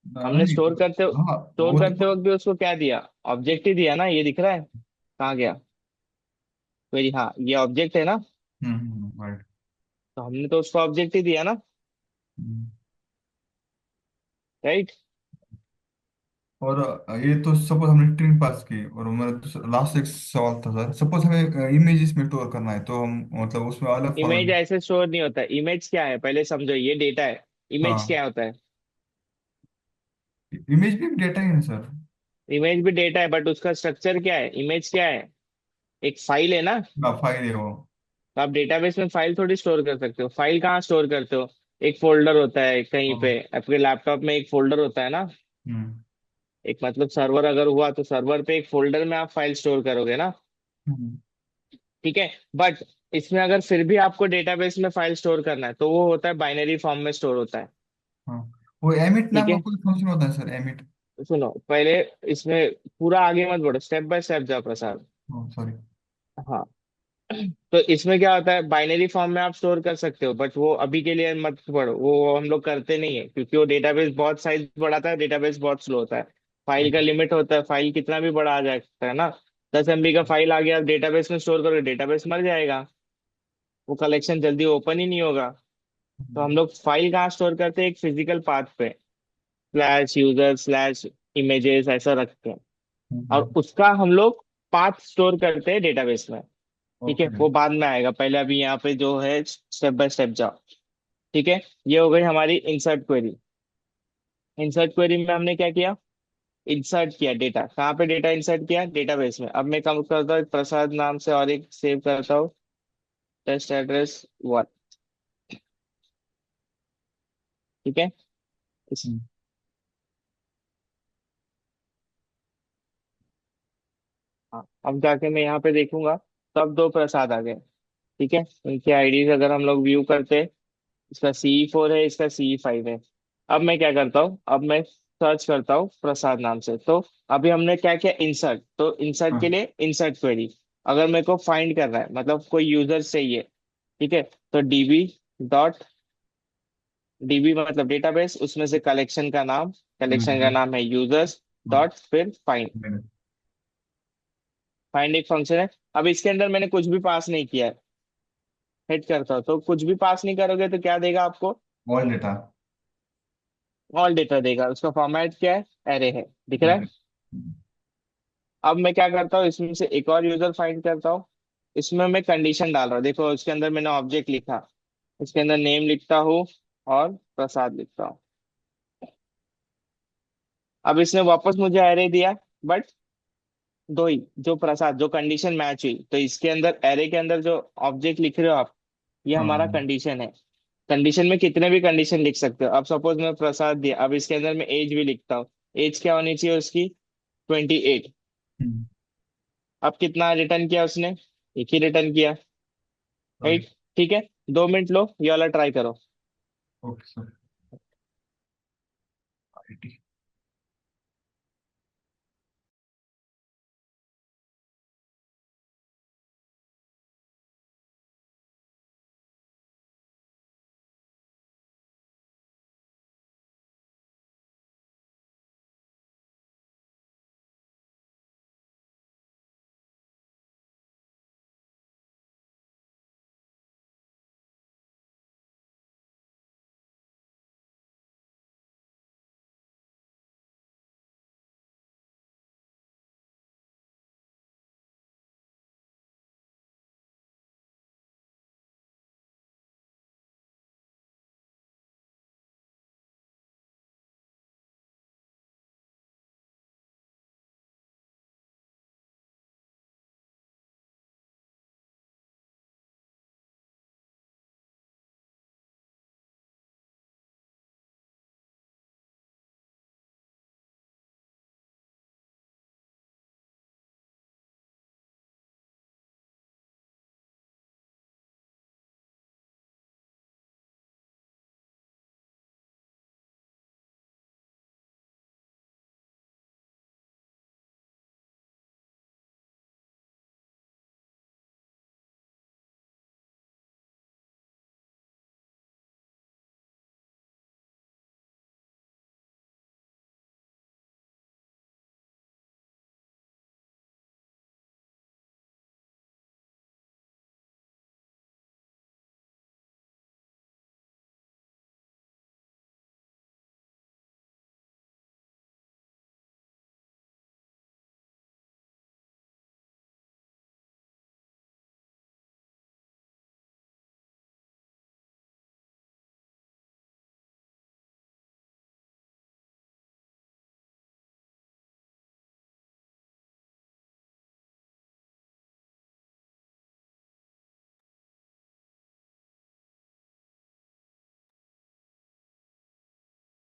हमने नहीं। हाँ स्टोर वो करते देखो। वक्त भी उसको क्या दिया? ऑब्जेक्ट ही दिया ना, ये दिख रहा है, कहाँ गया? क्वेरी, हाँ ये ऑब्जेक्ट है ना, राइट। तो हमने तो उसको ऑब्जेक्ट ही दिया ना। राइट। और ये तो सपोज हमने स्ट्रिंग पास की, और मेरा लास्ट एक सवाल था सर, सपोज हमें इमेजेस में स्टोर करना है तो हम मतलब उसमें अलग इमेज फॉर्मेट। ऐसे स्टोर नहीं होता है। इमेज क्या है पहले समझो, ये डेटा है। इमेज हाँ। क्या होता है? इमेज भी डेटा ही है सर? इमेज भी डेटा है, बट उसका स्ट्रक्चर क्या है? इमेज क्या है? एक फाइल है ना। हाँ फाइल है वो। तो आप डेटाबेस में फाइल थोड़ी स्टोर कर सकते हो, फाइल कहाँ स्टोर करते हो? एक फोल्डर होता है कहीं हाँ। पे, आपके लैपटॉप में एक फोल्डर होता है ना। हम्म। एक मतलब सर्वर अगर हुआ तो सर्वर पे एक फोल्डर में आप फाइल स्टोर करोगे ना। हम्म। ठीक है। बट इसमें अगर फिर भी आपको डेटाबेस में फाइल स्टोर करना है तो वो होता है बाइनरी फॉर्म में स्टोर होता है। हाँ। वो एमिट ठीक नाम का है। कोई फंक्शन होता है सर, एमिट? सुनो पहले, इसमें पूरा आगे मत बढ़ो, स्टेप बाय स्टेप जाओ प्रसाद। सॉरी। हाँ। तो इसमें क्या होता है, बाइनरी फॉर्म में आप स्टोर कर सकते हो, बट वो अभी के लिए मत पढ़ो, वो हम लोग करते नहीं है, क्योंकि वो डेटाबेस बहुत साइज बढ़ाता है, डेटाबेस बहुत स्लो होता है। फाइल का लिमिट होता है, फाइल कितना भी बड़ा आ जाता है ना। 10 MB का फाइल आ गया, डेटाबेस में स्टोर करोगे, डेटाबेस मर जाएगा, वो कलेक्शन जल्दी ओपन ही नहीं होगा। तो हम लोग फाइल कहाँ स्टोर करते हैं? एक फिजिकल पाथ पे, स्लैश यूजर स्लैश इमेजेस ऐसा रखते हैं, और उसका हम लोग पाथ स्टोर करते हैं डेटाबेस में। ठीक है, ओके। वो बाद में आएगा, पहले अभी यहाँ पे जो है स्टेप बाय स्टेप जाओ। ठीक है। ये हो गई हमारी इंसर्ट क्वेरी। इंसर्ट क्वेरी में हमने क्या किया? इंसर्ट किया डेटा, कहाँ पे डेटा इंसर्ट किया? डेटाबेस में। अब मैं काम करता हूँ प्रसाद नाम से और एक सेव करता हूँ, टेस्ट एड्रेस 1। ठीक है। इस, हाँ, अब जाके मैं यहाँ पे देखूंगा, तब 2 प्रसाद आ गए। ठीक है, इनकी आईडीज अगर हम लोग व्यू करते हैं, इसका C4 है, इसका C5 है। अब मैं क्या करता हूँ, अब मैं सर्च करता हूँ प्रसाद नाम से। तो अभी हमने क्या किया, इंसर्ट। तो इंसर्ट के हाँ। लिए इंसर्ट क्वेरी, अगर मेरे को फाइंड करना है, मतलब कोई यूजर चाहिए, ठीक है, तो डीबी मतलब डेटाबेस, उसमें से कलेक्शन का यूजर। नाम है यूजर्स हाँ। डॉट फिर फाइंड। मैंने फाइंड एक फंक्शन है। अब इसके अंदर मैंने कुछ भी पास नहीं किया है। हिट करता हूँ तो कुछ भी पास नहीं करोगे तो क्या देगा आपको, ऑल डेटा। ऑल डेटा देगा। उसका फॉर्मेट क्या है, एरे है, दिख रहा है। अब मैं क्या करता हूँ, इसमें से एक और यूजर फाइंड करता हूँ। इसमें मैं कंडीशन डाल रहा हूँ, देखो उसके अंदर मैंने ऑब्जेक्ट लिखा, इसके अंदर नेम लिखता हूँ और प्रसाद लिखता हूँ। अब इसने वापस मुझे एरे दिया, बट दो ही, जो प्रसाद, जो कंडीशन मैच हुई। तो इसके अंदर एरे के अंदर जो ऑब्जेक्ट लिख रहे हो आप, ये हमारा हाँ। कंडीशन है। कंडीशन में कितने भी कंडीशन लिख सकते हो। अब सपोज मैं प्रसाद दिया, अब इसके अंदर मैं एज भी लिखता हूँ। एज क्या होनी चाहिए उसकी, 28। हम्म। अब कितना रिटर्न किया उसने, एक ही रिटर्न किया, राइट। राइट। ठीक है, 2 मिनट लो, ये वाला ट्राई करो। Okay sir. IT.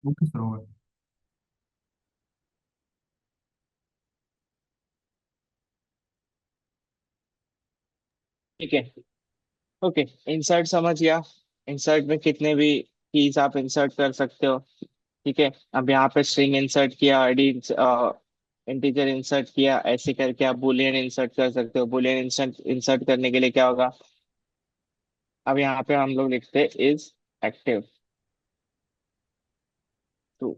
Okay sir, होगा। ठीक है, ओके। इंसर्ट समझ गया। इंसर्ट में कितने भी कीज आप इंसर्ट कर सकते हो। ठीक है, अब यहाँ पे स्ट्रिंग इंसर्ट किया, आईडी इंटीजर इंसर्ट किया, ऐसे करके आप बुलियन इंसर्ट कर सकते हो। बुलियन इंसर्ट इंसर्ट करने के लिए क्या होगा, अब यहाँ पे हम लोग लिखते हैं इज एक्टिव, ट्रू।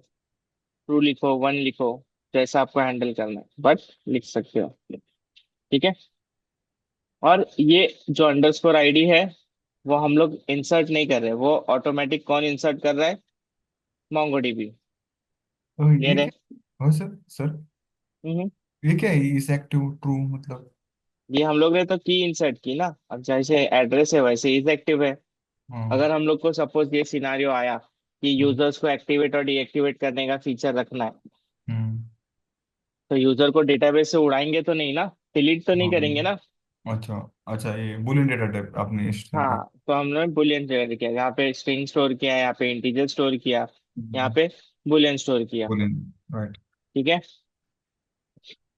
ट्रू लिखो, वन लिखो, जैसा आपको हैंडल करना है, बट लिख सकते हो। ठीक है। और ये जो अंडरस्कोर आईडी है, वो हम लोग इंसर्ट नहीं कर रहे, वो ऑटोमेटिक कौन इंसर्ट कर रहा है, मोंगोडीबी। ये क्लियर है। क्या? हाँ सर, सर हम्म। ये क्या है इस एक्टिव ट्रू मतलब? ये हम लोग ने तो की इंसर्ट की ना, अब जैसे एड्रेस है वैसे इज एक्टिव है। हाँ। अगर हम लोग को सपोज ये सिनारियो आया कि हम्म। यूजर्स को एक्टिवेट और डीएक्टिवेट करने का फीचर रखना है, हम्म। तो यूजर को डेटाबेस से उड़ाएंगे तो नहीं ना, डिलीट तो नहीं करेंगे ना। हाँ। अच्छा। अच्छा, ये बुलियन डेटा टाइप आपने स्ट्रिंग। हाँ, तो हमने बुलियन स्टोर किया, यहाँ पे स्ट्रिंग स्टोर किया, यहाँ पे इंटीजर स्टोर किया, यहाँ पे बुलियन स्टोर किया। बुलियन। राइट। ठीक है।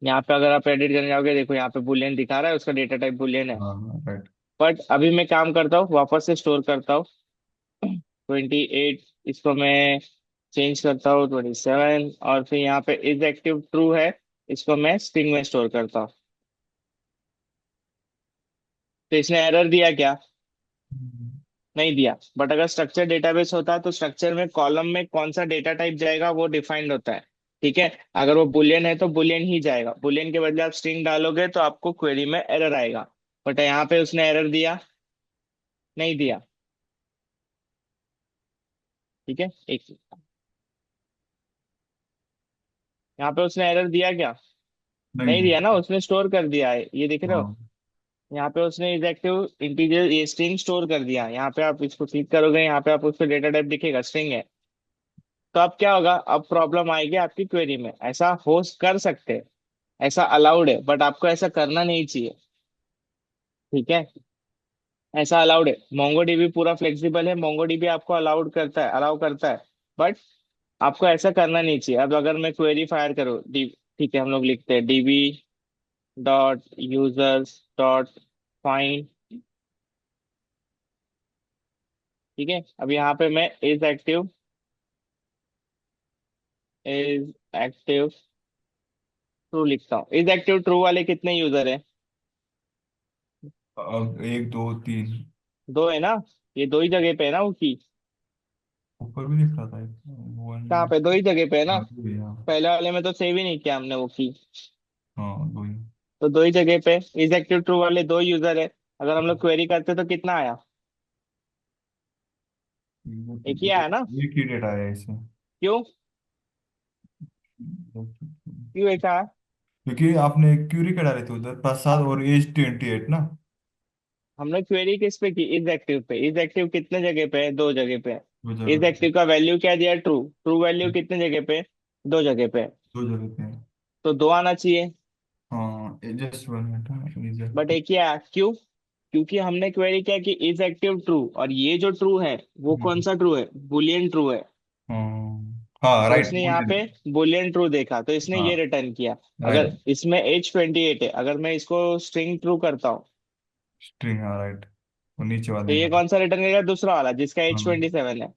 यहाँ पे अगर आप एडिट करने जाओगे, देखो यहाँ पे बुलियन दिखा रहा है, उसका डेटा टाइप बुलियन है। हाँ। राइट। बट अभी मैं काम करता हूँ, वापस से स्टोर करता हूँ। 28, इसको मैं चेंज करता हूँ 27, और फिर यहाँ पे इज एक्टिव ट्रू है, इसको मैं स्ट्रिंग में स्टोर करता हूँ। तो इसने एरर दिया क्या? नहीं दिया। बट अगर स्ट्रक्चर डेटाबेस होता तो स्ट्रक्चर में कॉलम में कौन सा डेटा टाइप जाएगा वो डिफाइंड होता है। ठीक है, अगर वो बुलियन है तो बुलियन ही जाएगा, बुलियन के बदले आप स्ट्रिंग डालोगे तो आपको क्वेरी में एरर आएगा। बट यहाँ पे उसने एरर दिया? नहीं दिया। ठीक है, एक, यहाँ पे उसने एरर दिया क्या? नहीं नहीं नहीं। दिया ना, उसने स्टोर कर दिया है, ये दिख रहे हो? हाँ। यहाँ पे उसने इज एक्टिव इंटीजर ये स्ट्रिंग स्टोर कर दिया। यहाँ पे आप इसको क्लिक करोगे, यहाँ पे आप उसको डेटा टाइप दिखेगा स्ट्रिंग है। तो अब क्या होगा, अब प्रॉब्लम आएगी आपकी क्वेरी में। ऐसा होस्ट कर सकते हैं, ऐसा अलाउड है, बट आपको ऐसा करना नहीं चाहिए। ठीक है, ऐसा अलाउड है, मोंगोडीबी पूरा फ्लेक्सिबल है, मोंगोडीबी आपको अलाउड करता है, अलाउ करता है। बट आपको ऐसा करना नहीं चाहिए। अब अगर मैं क्वेरी फायर करूँ डी, ठीक है, हम लोग लिखते हैं dB dot users dot find. ठीक है, अब यहाँ पे मैं इज एक्टिव ट्रू लिखता हूँ। इज एक्टिव ट्रू वाले कितने यूजर है? अब एक दो तीन। दो है ना, ये दो ही जगह पे है ना वो की। ऊपर भी दिख रहा था एक, कहाँ वन। पे? दो ही जगह पे है ना। हाँ दो ही, हाँ। पहले वाले में तो सेव ही नहीं किया हमने वो की। हाँ दो ही। तो दो ही जगह पे इज एक्टिव ट्रू वाले दो यूजर है। अगर हम लोग क्वेरी करते तो कितना आया? एक ही आया ना। एक ही डेटा है इसमें। क्यों? क्यों एक आया? क्योंकि आपने क्यूरी का डाले थे उधर 5 7 और एज 28 ना। हमने क्वेरी किस पे की? इज एक्टिव पे। इज एक्टिव कितने जगह पे है? दो जगह पे है। दो जगह इज पे। एक्टिव का वैल्यू क्या दिया? ट्रू। ट्रू वैल्यू कितने जगह पे है? दो जगह पे है। दो जगह पे। तो दो आना चाहिए। हाँ जस्ट 1 मिनट, हाँ बट exactly। एक ही आया, क्यों? क्योंकि हमने क्वेरी किया कि इज एक्टिव ट्रू, और ये जो ट्रू है वो कौन हम्म, सा ट्रू है? बुलियन ट्रू है। हाँ तो राइट इसने यहाँ पे बोलिए। बुलियन ट्रू देखा तो इसने ये हाँ रिटर्न किया। अगर राइट। इसमें एज 28 है, अगर मैं इसको स्ट्रिंग ट्रू करता हूँ स्ट्रिंग, हाँ राइट। वो नीचे तो वाले ये में। कौन सा रिटर्न करेगा? दूसरा वाला जिसका एज हाँ 27 है।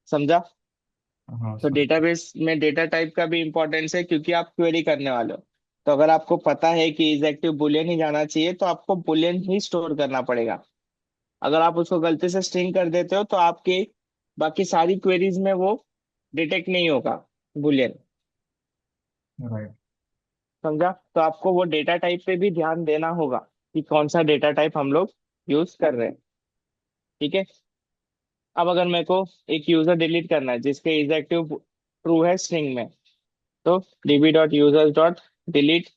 समझा? हाँ तो सर। डेटाबेस में डेटा टाइप का भी इंपॉर्टेंस है, क्योंकि आप क्वेरी करने वाले हो। तो अगर आपको पता है कि इज एक्टिव बुलियन ही जाना चाहिए तो आपको बुलियन ही स्टोर करना पड़ेगा। अगर आप उसको गलती से स्ट्रिंग कर देते हो तो आपके बाकी सारी क्वेरीज में वो डिटेक्ट नहीं होगा बुलियन। राइट। समझा? तो आपको वो डेटा टाइप पे भी ध्यान देना होगा कि कौन सा डेटा टाइप हम लोग यूज कर रहे हैं। ठीक है, अब अगर मेरे को एक यूजर डिलीट करना है जिसके इज एक्टिव ट्रू है स्ट्रिंग में, तो dB dot user dot delete.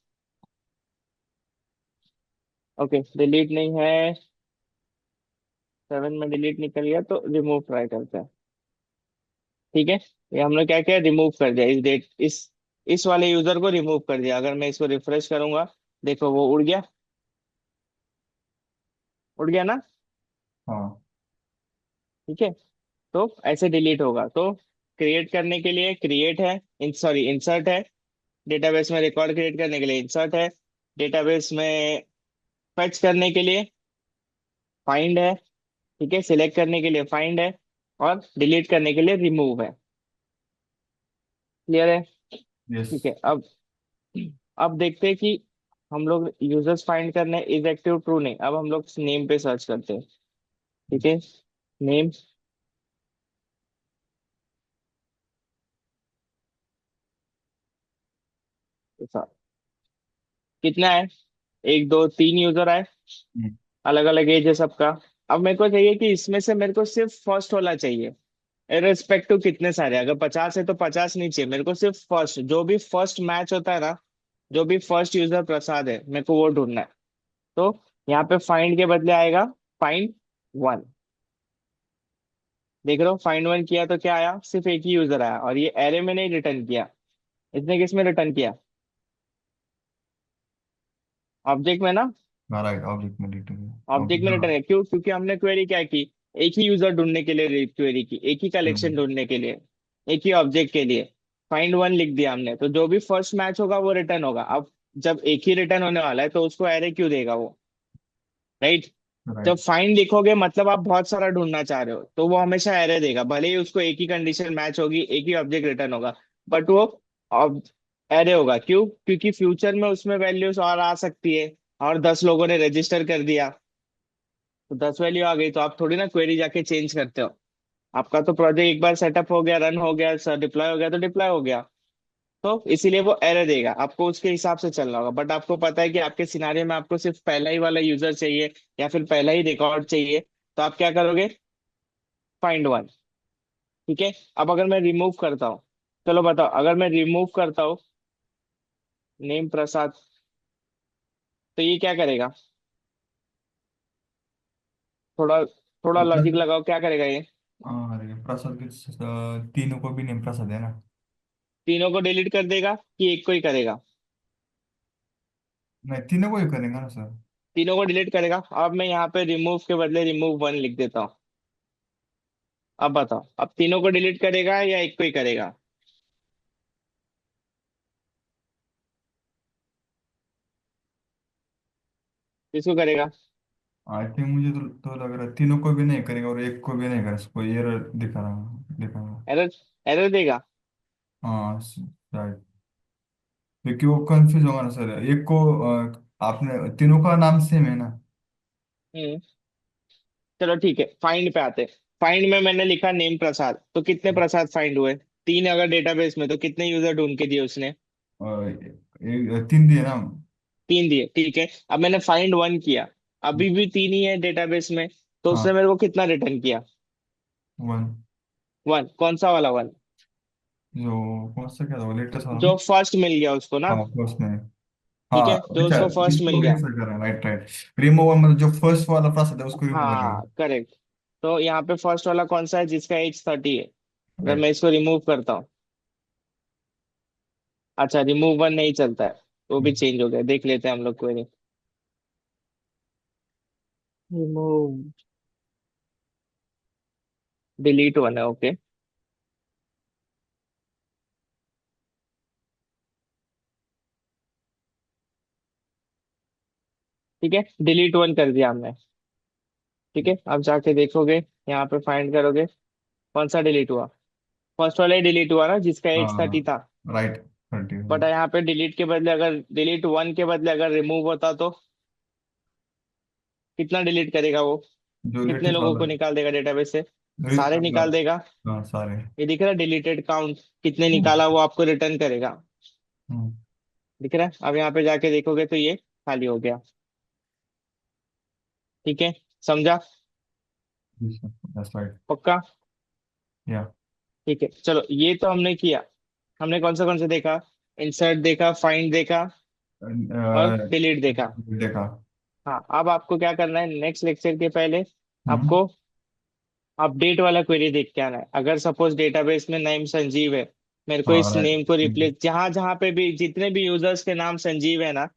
Okay, delete नहीं है, 7 में डिलीट निकल गया तो रिमूव ट्राई करते हैं। ठीक है, ये हमने क्या किया, रिमूव कर दिया इस डेट इस वाले यूजर को रिमूव कर दिया। अगर मैं इसको रिफ्रेश करूंगा, देखो वो उड़ गया। उड़ गया ना। हाँ ठीक है, तो ऐसे डिलीट होगा। तो क्रिएट करने के लिए क्रिएट है, सॉरी इंसर्ट है। डेटाबेस में रिकॉर्ड क्रिएट करने के लिए इंसर्ट है। डेटाबेस में फैच करने के लिए फाइंड है। ठीक है, सिलेक्ट करने के लिए फाइंड है, और डिलीट करने के लिए रिमूव है। क्लियर है? यस। ठीक है, अब देखते हैं कि हम लोग यूजर्स फाइंड करने इज एक्टिव ट्रू नहीं, अब हम लोग नेम पे सर्च करते हैं। ठीक है, नेम। कितना है? एक दो तीन यूजर आए, अलग अलग एज है सबका। अब मेरे को चाहिए कि इसमें से मेरे को सिर्फ फर्स्ट होना चाहिए, इररिस्पेक्टिव कितने सारे। अगर 50 है तो 50 नहीं चाहिए मेरे को, सिर्फ फर्स्ट, जो भी फर्स्ट मैच होता है ना, जो भी फर्स्ट यूजर प्रसाद है मेरे को वो ढूंढना है। तो यहाँ पे फाइंड के बदले आएगा फाइंड वन। देख रहे हो, फाइंड वन किया तो क्या आया? सिर्फ एक ही यूजर आया, और ये एरे में नहीं रिटर्न किया। इसने किस में रिटर्न किया? ऑब्जेक्ट में ना। हाँ राइट, ऑब्जेक्ट में डिटेल। ऑब्जेक्ट में रिटर्न है, क्यों? क्योंकि हमने क्वेरी क्या की? एक ही यूजर ढूंढने के लिए क्वेरी की, एक ही कलेक्शन ढूंढने के लिए, एक ही ऑब्जेक्ट के लिए। फाइंड वन लिख दिया हमने, तो जो भी फर्स्ट मैच होगा वो रिटर्न होगा। अब जब एक ही रिटर्न होने वाला है तो उसको एरे क्यों देगा वो? राइट? राइट। जब फाइंड लिखोगे मतलब आप बहुत सारा ढूंढना चाह रहे हो, तो वो हमेशा एरर देगा, भले ही उसको एक ही कंडीशन मैच होगी, एक ही ऑब्जेक्ट रिटर्न होगा, बट वो एरर होगा। क्यों? क्योंकि फ्यूचर में उसमें वैल्यूज और आ सकती है, और 10 लोगों ने रजिस्टर कर दिया, तो 10 वैल्यू आ गई, तो आप थोड़ी ना क्वेरी जाके चेंज करते हो। आपका तो प्रोजेक्ट एक बार सेटअप हो गया, रन हो गया, डिप्लॉय हो गया, तो डिप्लॉय हो गया। तो इसीलिए वो एरर देगा, आपको उसके हिसाब से चलना होगा। बट आपको पता है कि आपके सिनारियो में आपको सिर्फ पहला ही वाला यूजर चाहिए, या फिर पहला ही रिकॉर्ड चाहिए, तो आप क्या करोगे? Find one. ठीक है। अब अगर मैं रिमूव करता हूँ, चलो बताओ, अगर मैं रिमूव करता हूँ नेम प्रसाद, तो ये क्या करेगा? थोड़ा थोड़ा लॉजिक मतलब लगाओ, क्या करेगा ये? अरे प्रसाद के तीनों को भी नेम प्रसाद है ना। तीनों को डिलीट कर देगा कि एक को ही करेगा? नहीं, तीनों को ही करेंगे ना सर। तीनों को डिलीट करेगा। अब मैं यहाँ पे रिमूव के बदले रिमूव वन लिख देता हूँ। अब बताओ, अब तीनों को डिलीट करेगा या एक को ही करेगा? किसको करेगा? आई थिंक मुझे तो लग रहा है तीनों को भी नहीं करेगा और एक को भी नहीं करेगा, कोई एरर दिखा रहा। एरर, एरर देगा। हाँ शायद, क्योंकि वो कंफ्यूज होगा ना सर, एक को आपने तीनों का नाम सेम है ना। हम्म। चलो ठीक है, फाइंड पे आते हैं। फाइंड में मैंने लिखा नेम प्रसाद, तो कितने प्रसाद फाइंड हुए? तीन। अगर डेटाबेस में, तो कितने यूजर ढूंढ के दिए उसने? तीन दिए ना। तीन दिए, ठीक है। अब मैंने फाइंड वन किया, अभी भी तीन ही है डेटाबेस में, तो उसने हाँ, मेरे को कितना रिटर्न किया? वन। वन। कौन सा वाला वन? जो कौन सा क्या था, लेटेस्ट वाला जो ना। फर्स्ट मिल गया उसको ना। हाँ फर्स्ट में। ठीक हाँ है, जो अच्छा, उसको फर्स्ट मिल इसको गया। ऐसा कर रहा है, राइट राइट। रिमूव मतलब जो फर्स्ट वाला प्रोसेस है उसको रिमूव कर रहा हाँ, करेक्ट। तो यहाँ पे फर्स्ट वाला कौन सा है, जिसका एज 30 है? है। अगर मैं राइट। इसको रिमूव करता हूँ, अच्छा रिमूव वन नहीं चलता है, वो भी चेंज हो गया, देख लेते हैं हम लोग, कोई नहीं। रिमूव, डिलीट वन है, ओके। ठीक है, डिलीट वन कर दिया हमने। ठीक है, अब जाके देखोगे, यहाँ पे फाइंड करोगे, कौन सा डिलीट हुआ? फर्स्ट वाला ही डिलीट हुआ ना, जिसका एज 30 हाँ था। राइट, 30। बट यहाँ पे डिलीट के बदले, अगर डिलीट वन के बदले अगर रिमूव होता, तो कितना डिलीट करेगा वो? जो कितने लेटेस्ट लोगों वाला को निकाल देगा डेटाबेस से? सारे अपना। निकाल देगा। हाँ सारे। ये दिख रहा है डिलीटेड काउंट, कितने हम्म। निकाला वो आपको रिटर्न करेगा। हम्म। दिख रहा है? अब यहाँ पे जाके देखोगे तो ये खाली हो गया। ठीक है, समझा? That's right. पक्का? या ठीक है, चलो ये तो हमने किया। हमने कौन सा देखा? इंसर्ट देखा, फाइंड देखा, और डिलीट देखा। देखा। हाँ, अब आपको क्या करना है, नेक्स्ट लेक्चर के पहले हम्म। आपको अपडेट वाला क्वेरी देख के आना है। अगर सपोज डेटाबेस में नेम संजीव है, मेरे को हाँ इस राइट। नेम को रिप्लेस, जहां जहां पे भी जितने भी यूजर्स के नाम संजीव है ना,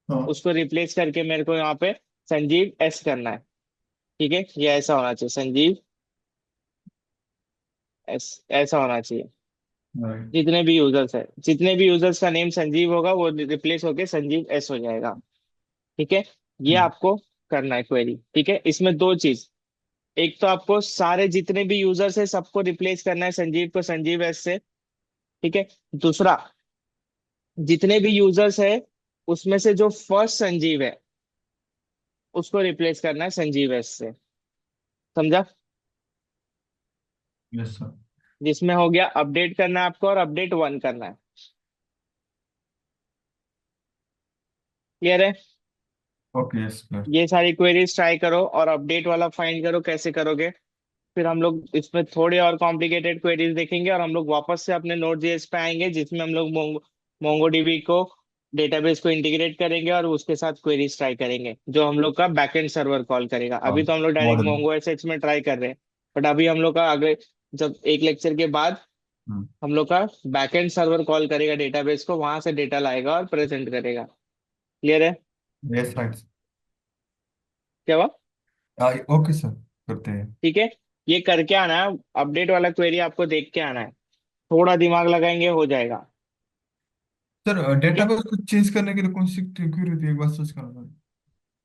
हाँ उसको रिप्लेस करके मेरे को यहाँ पे संजीव एस करना है। ठीक है, ये ऐसा होना चाहिए, संजीव एस, ऐसा होना चाहिए। राइट। जितने भी यूजर्स का नेम संजीव होगा, वो रिप्लेस होके संजीव एस हो जाएगा। ठीक है, ये आपको करना है क्वेरी। ठीक है, इसमें दो चीज, एक तो आपको सारे जितने भी यूजर्स है सबको रिप्लेस करना है संजीव को संजीव एस से। ठीक है। दूसरा, जितने भी यूजर्स है उसमें से जो फर्स्ट संजीव है उसको रिप्लेस करना है संजीव एस से। समझा? Yes sir. जिसमें हो गया अपडेट करना है आपको, और अपडेट वन करना है। क्लियर है? Okay yes sir. ये सारी क्वेरीज ट्राई करो, और अपडेट वाला फाइंड करो कैसे करोगे। फिर हम लोग इसमें थोड़े और कॉम्प्लिकेटेड क्वेरीज देखेंगे, और हम लोग वापस से अपने नोड जेएस पे आएंगे, जिसमें हम लोग मोंगोडीबी को, डेटाबेस को इंटीग्रेट करेंगे, और उसके साथ क्वेरीज ट्राई करेंगे, जो हम लोग का बैकएंड सर्वर कॉल करेगा। हाँ अभी तो हम लोग डायरेक्ट मॉडल। मोंगो एसएच में ट्राई कर रहे हैं, बट अभी हम लोग का अगले, जब एक लेक्चर के बाद हम लोग का बैकएंड सर्वर कॉल करेगा डेटाबेस को, वहां से डेटा लाएगा और प्रेजेंट करेगा। क्लियर है? Yes right. क्या हुआ? ओके सर, करते हैं। ठीक है, ये करके आना है। अपडेट वाला क्वेरी आपको देख के आना है, थोड़ा दिमाग लगाएंगे हो जाएगा। सर ठीक है। डेटाबेस को चेंज करने के लिए कौन सी क्वेरी थी, एक बार सर्च करना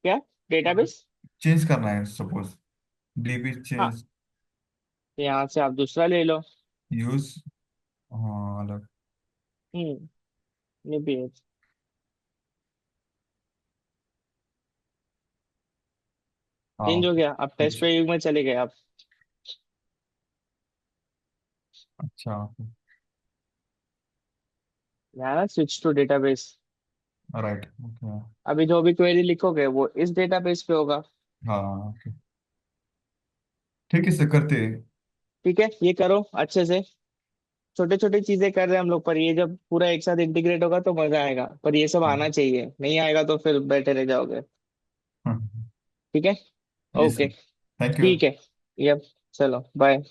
क्या? था। डेटाबेस? चेंज करना है सपोज, डीपी हाँ, चेंज, तो यहाँ से आप दूसरा ले लो। यूज, हाँ अलग, ये भी है। चेंज हाँ हो गया, अब टेस्ट कुछ, पे में चले गए आप। अच्छा, यहाँ ना switch to database. Right, okay, अभी जो भी क्वेरी लिखोगे वो इस डेटाबेस पे होगा। हाँ ओके, ठीक है सर, करते हैं। ठीक है, ये करो अच्छे से। छोटे छोटे चीजें कर रहे हैं हम लोग, पर ये जब पूरा एक साथ इंटीग्रेट होगा तो मजा आएगा, पर ये सब आना हाँ चाहिए, नहीं आएगा तो फिर बैठे रह जाओगे। हाँ, ठीक है। जी ओके। Sir, thank you. ठीक है। यप। चलो बाय।